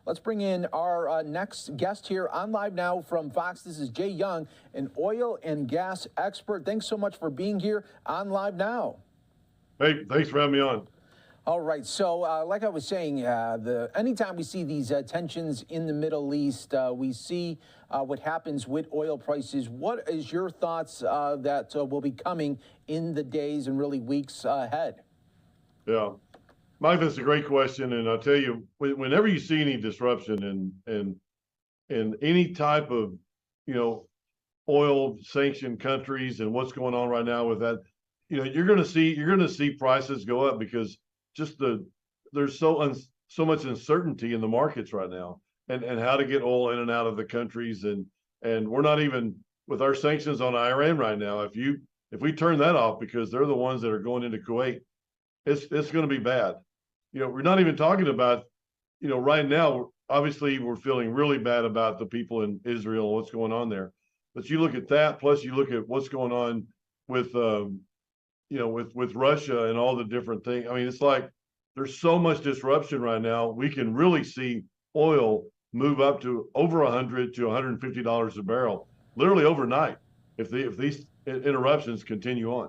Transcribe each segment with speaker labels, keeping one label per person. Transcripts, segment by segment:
Speaker 1: Let's bring in our next guest here on Live Now from Fox. This is Jay Young, an oil and gas expert. Thanks so much for being here on Live Now.
Speaker 2: Hey, thanks for having me on.
Speaker 1: All right. So like I was saying, anytime we see these tensions in the Middle East, we see what happens with oil prices. What is your thoughts that will be coming in the days and really weeks ahead?
Speaker 2: Yeah, Mike, that's a great question. And I'll tell you, whenever you see any disruption in any type of, oil sanctioned countries and what's going on right now with that, you're going to see prices go up because just there's so much uncertainty in the markets right now, and how to get oil in and out of the countries, and we're not even with our sanctions on Iran right now. If we turn that off because they're the ones that are going into Kuwait, it's going to be bad. We're not even talking about, right now. Obviously, we're feeling really bad about the people in Israel and what's going on there. But you look at that, plus you look at what's going on with with Russia and all the different things. I mean, it's like there's so much disruption right now. We can really see oil move up to over $100 to $150 a barrel, literally overnight, if these interruptions continue on.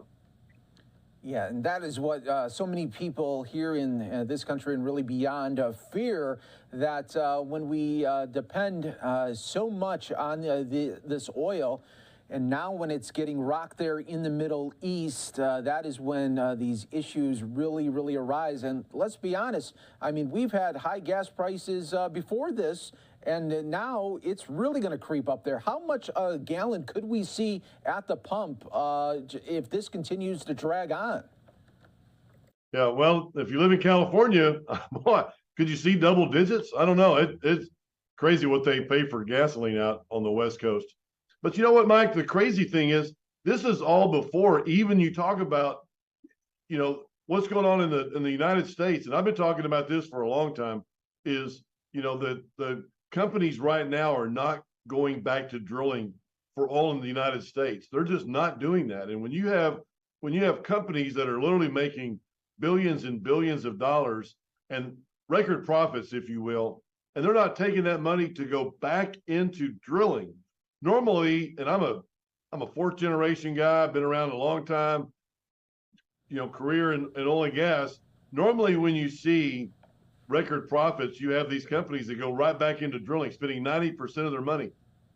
Speaker 1: Yeah, and that is what so many people here in this country and really beyond fear, that when we depend so much on this oil, and now when it's getting rocked there in the Middle East, that is when these issues really arise. And let's be honest, I mean, we've had high gas prices before this, and now it's really going to creep up there. How much a gallon could we see at the pump if this continues to drag on?
Speaker 2: Yeah, well, if you live in California, boy, could you see double digits? I don't know. It's crazy what they pay for gasoline out on the West Coast. But you know what, Mike? The crazy thing is, this is all before even you talk about, what's going on in the United States. And I've been talking about this for a long time. Is the companies right now are not going back to drilling for oil in the United States. They're just not doing that. And when you have companies that are literally making billions and billions of dollars and record profits, if you will, and they're not taking that money to go back into drilling. Normally, and I'm a fourth generation guy, I've been around a long time, career in oil and gas. Normally, when you see record profits, you have these companies that go right back into drilling, spending 90% of their money.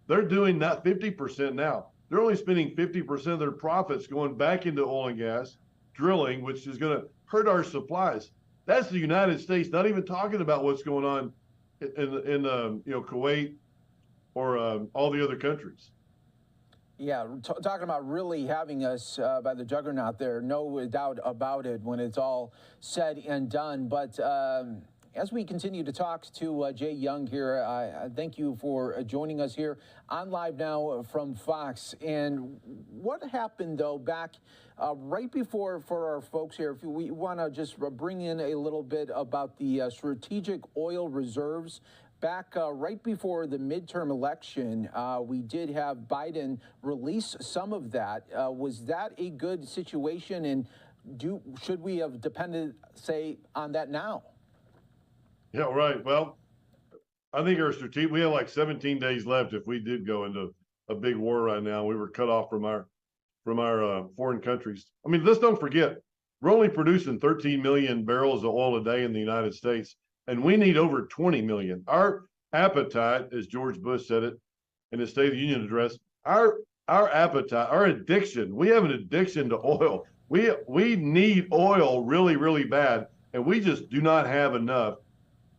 Speaker 2: They're doing not 50% now. They're only spending 50% of their profits going back into oil and gas drilling, which is going to hurt our supplies. That's the United States, not even talking about what's going on in Kuwait or all the other countries.
Speaker 1: Yeah, talking about really having us by the juggernaut there, no doubt about it when it's all said and done. But as we continue to talk to Jay Young here, I thank you for joining us here on Live Now from Fox. And what happened, though, back right before, for our folks here, if we want to just bring in a little bit about the strategic oil reserves. Back right before the midterm election, we did have Biden release some of that. Was that a good situation, and should we have depended, say, on that now?
Speaker 2: Yeah, right. Well, I think we have like 17 days left if we did go into a big war right now. We were cut off from our foreign countries. I mean, let's don't forget, we're only producing 13 million barrels of oil a day in the United States. And we need over 20 million. Our appetite, as George Bush said it in his State of the Union address, our appetite, our addiction, we have an addiction to oil. We need oil really bad, and we just do not have enough.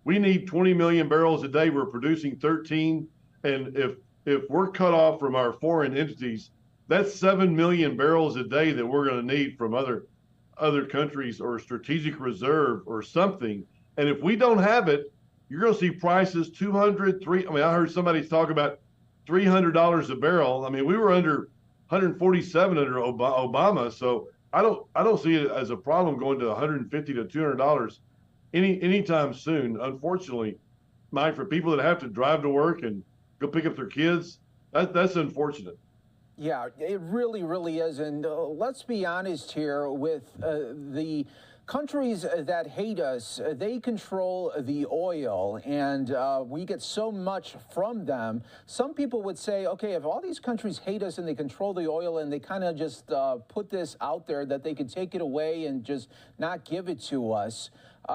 Speaker 2: We need 20 million barrels a day. We're producing 13. And if we're cut off from our foreign entities, that's 7 million barrels a day that we're going to need from other countries or strategic reserve or something. And if we don't have it, you're going to see prices $200, I mean, I heard somebody talk about $300 a barrel. I mean, we were under 147 under Obama, so I don't see it as a problem going to $150 to $200 anytime soon. Unfortunately, Mike, for people that have to drive to work and go pick up their kids, that's unfortunate.
Speaker 1: Yeah, it really is. And let's be honest here with the Countries that hate us, they control the oil, and we get so much from them. Some people would say, okay, if all these countries hate us and they control the oil and they kind of just put this out there that they could take it away and just not give it to us.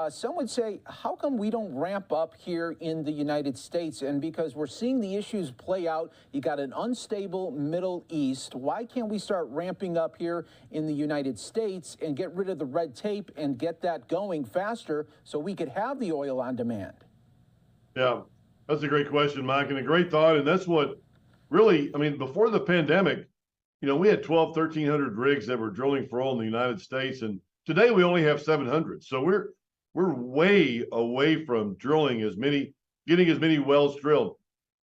Speaker 1: Some would say, how come we don't ramp up here in the United States? And because we're seeing the issues play out, you got an unstable Middle East. Why can't we start ramping up here in the United States and get rid of the red tape and get that going faster so we could have the oil on demand?
Speaker 2: Yeah, that's a great question, Mike, and a great thought. And that's what really, I mean, before the pandemic, we had 1,300 rigs that were drilling for oil in the United States. And today we only have 700. So we're way away from drilling getting as many wells drilled.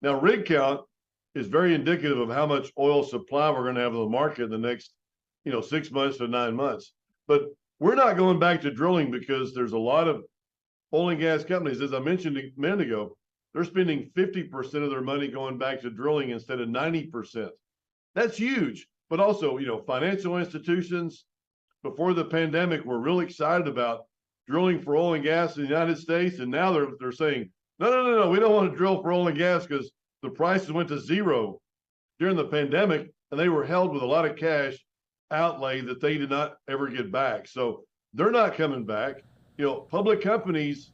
Speaker 2: Now, rig count is very indicative of how much oil supply we're going to have in the market in the next, 6 months to 9 months. But we're not going back to drilling because there's a lot of oil and gas companies, as I mentioned a minute ago, they're spending 50% of their money going back to drilling instead of 90%. That's huge. But also, financial institutions before the pandemic were really excited about drilling for oil and gas in the United States, and now they're saying, no, we don't want to drill for oil and gas because the prices went to zero during the pandemic, and they were held with a lot of cash outlay that they did not ever get back. So they're not coming back. Public companies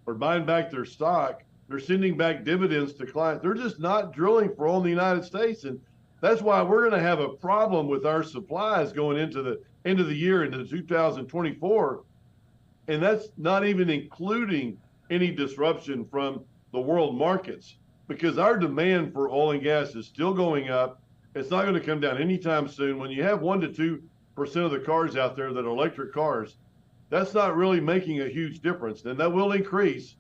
Speaker 2: are buying back their stock. They're sending back dividends to clients. They're just not drilling for oil in the United States, and that's why we're going to have a problem with our supplies going into the end of the year, into 2024. And that's not even including any disruption from the world markets, because our demand for oil and gas is still going up. It's not going to come down anytime soon. When you have 1 to 2% of the cars out there that are electric cars, that's not really making a huge difference. And that will increase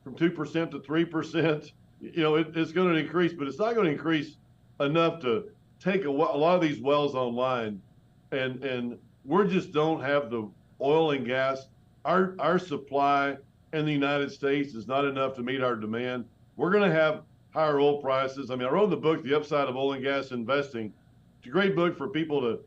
Speaker 2: from 2% to 3%. It's going to increase, but it's not going to increase enough to take a lot of these wells online. And we just don't have the oil and gas. Our supply in the United States is not enough to meet our demand. We're going to have higher oil prices. I mean, I wrote the book, The Upside of Oil and Gas Investing. It's a great book for people to,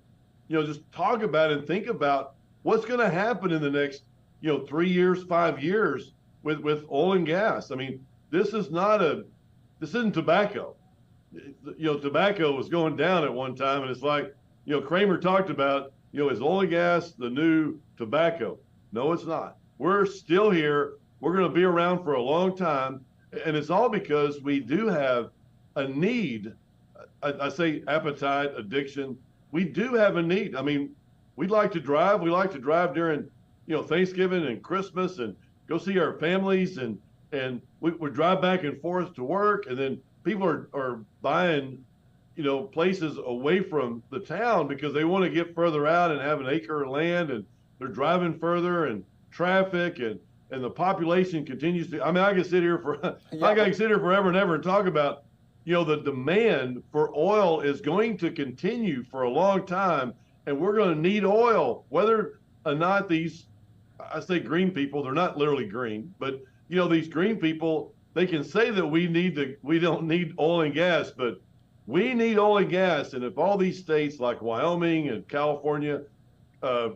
Speaker 2: just talk about and think about what's going to happen in the next, 3 years, 5 years with oil and gas. I mean, this isn't tobacco. Tobacco was going down at one time, and it's like, Kramer talked about, is oil and gas the new tobacco? No, it's not. We're still here. We're going to be around for a long time. And it's all because we do have a need. I say appetite, addiction. We do have a need. I mean, we'd like to drive. We like to drive during, Thanksgiving and Christmas and go see our families. And we drive back and forth to work. And then people are buying, places away from the town because they want to get further out and have an acre of land. And they're driving further, and traffic and the population continues to. I mean, I can sit here forever and ever and talk about, the demand for oil is going to continue for a long time, and we're going to need oil, whether or not these, I say green people, they're not literally green, but these green people, they can say that we don't need oil and gas, but we need oil and gas. And if all these states like Wyoming and California,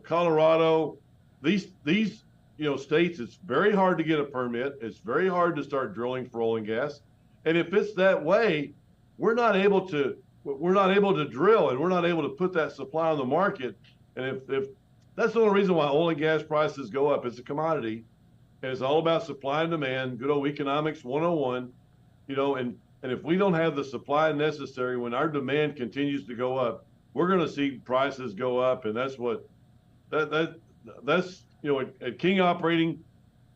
Speaker 2: Colorado, these states, it's very hard to get a permit. It's very hard to start drilling for oil and gas. And if it's that way, we're not able to drill, and we're not able to put that supply on the market. And if that's the only reason why oil and gas prices go up, it's a commodity, and it's all about supply and demand, good old economics 101, and if we don't have the supply necessary when our demand continues to go up, we're going to see prices go up. And that's what that's at King Operating,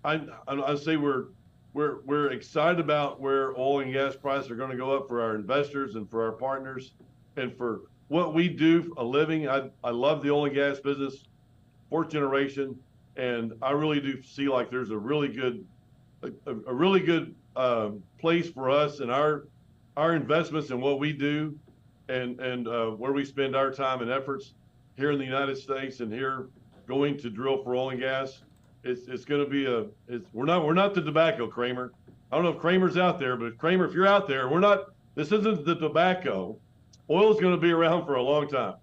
Speaker 2: I say we're excited about where oil and gas prices are going to go up for our investors and for our partners and for what we do a living. I love the oil and gas business, fourth generation, and I really do see like there's a really good place for us and our investments and what we do and where we spend our time and efforts here in the United States and here going to drill for oil and gas. It's going to be we're not the tobacco, Kramer. I don't know if Kramer's out there, but Kramer, if you're out there, this isn't the tobacco. Oil is going to be around for a long time.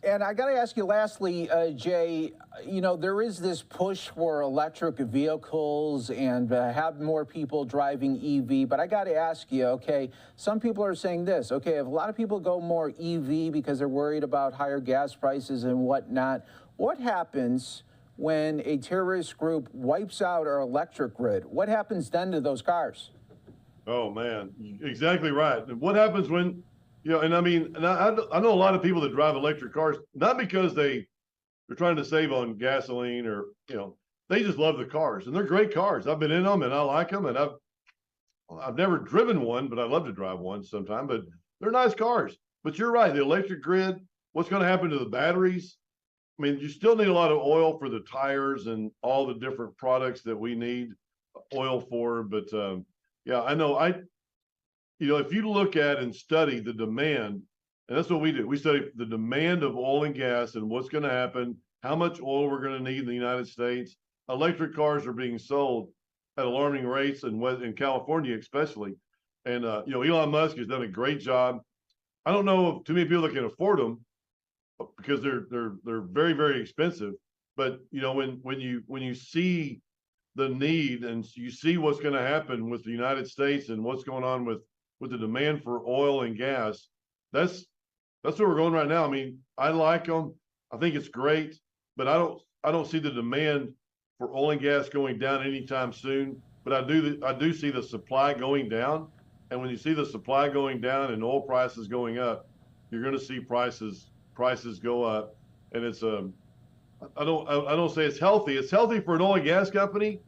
Speaker 1: And I got to ask you lastly, Jay, you know, there is this push for electric vehicles and have more people driving EV. But I got to ask you, okay, some people are saying this, okay, if a lot of people go more EV because they're worried about higher gas prices and whatnot, what happens when a terrorist group wipes out our electric grid? What happens then to those cars?
Speaker 2: Oh, man, exactly right. And what happens when, you know, and I mean, and I know a lot of people that drive electric cars, not because they're trying to save on gasoline or, you know, they just love the cars, and they're great cars. I've been in them and I like them, and I've never driven one, but I'd love to drive one sometime, but they're nice cars. But you're right, the electric grid, what's going to happen to the batteries? I mean, you still need a lot of oil for the tires and all the different products that we need oil for. But yeah, I know you know, if you look at and study the demand, and that's what we do, we study the demand of oil and gas and what's going to happen, how much oil we're going to need in the United States. Electric cars are being sold at alarming rates in California, especially. And, you know, Elon Musk has done a great job. I don't know of too many people that can afford them because they're very, very expensive. But, you know, when you see the need and you see what's going to happen with the United States and what's going on with the demand for oil and gas, that's where we're going right now. I mean, I like them. I think it's great, but I don't see the demand for oil and gas going down anytime soon. But I do see the supply going down, and when you see the supply going down and oil prices going up, you're going to see prices go up, and it's I don't say it's healthy. It's healthy for an oil and gas company.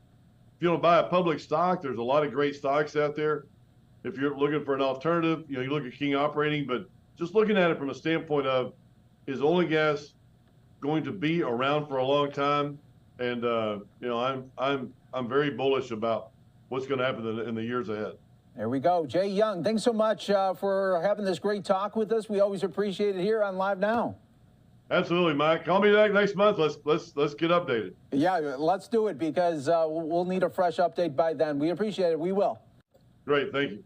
Speaker 2: If you want to buy a public stock, there's a lot of great stocks out there. If you're looking for an alternative, you know, you look at King Operating, but just looking at it from a standpoint of, is oil and gas going to be around for a long time? And you know, I'm very bullish about what's going to happen in the years ahead.
Speaker 1: There we go. Jay Young, thanks so much for having this great talk with us. We always appreciate it here on Live Now.
Speaker 2: Absolutely, Mike. Call me back next month. Let's get updated.
Speaker 1: Yeah, let's do it because we'll need a fresh update by then. We appreciate it. We will.
Speaker 2: Great. Thank you.